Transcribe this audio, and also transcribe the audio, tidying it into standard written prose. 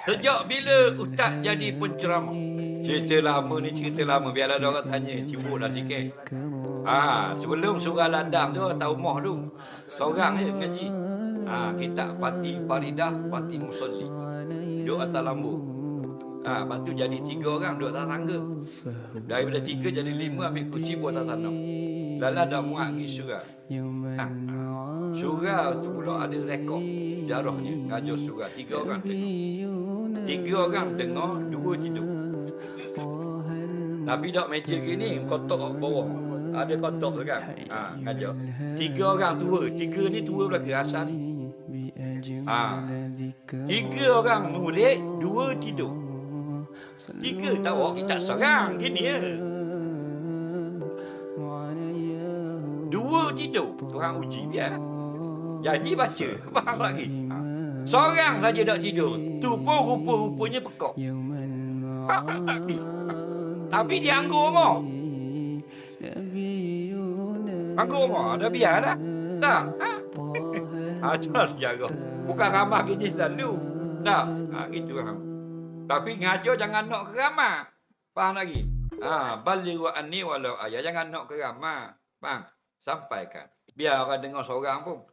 Sejak bila ustaz jadi penceramah? Cerita lama ni cerita lama. Biarlah ada orang tanya. Cibuklah sikit. Sebelum surah Ladang tu, atas rumah tu. Seorang je ngaji. Kitab Pati Faridah, Pati Musalli. Duduk atas lambu. Lepas tu jadi 3 orang duduk atas tangga. Daripada 3 jadi 5 ambil kursi buat atas sana. Lalu ada muat pergi surah. Surah tu pula ada rekod sejarahnya. Ngajar surah 3 orang dengar. 3 orang dengar, 2 tidur. Tapi dok meja gini kotak bawah. Ada kotak tu kan. Ngajar. 3 orang tua. 3 ni tua belaka asal. 3 orang murid, 2 tidur. 3 tak bawa kita seorang gini ya. 2 tidur. Tuhan uji biar. Jadi baca. Faham lagi? Seorang saja tak tidur. Tu pun rupa-rupanya pekak. Faham lagi? Tapi dia anggur mau. Anggur mau. Dah biar dah. Tak? Ajar jaga. Bukan ramah gini lalu. Tak? Gitu kan. Tapi ngajar jangan nak keramah. Faham lagi? Balighu anni walau ayat. Jangan nak keramah. Faham? Sampaikan. Biar orang dengar seorang pun.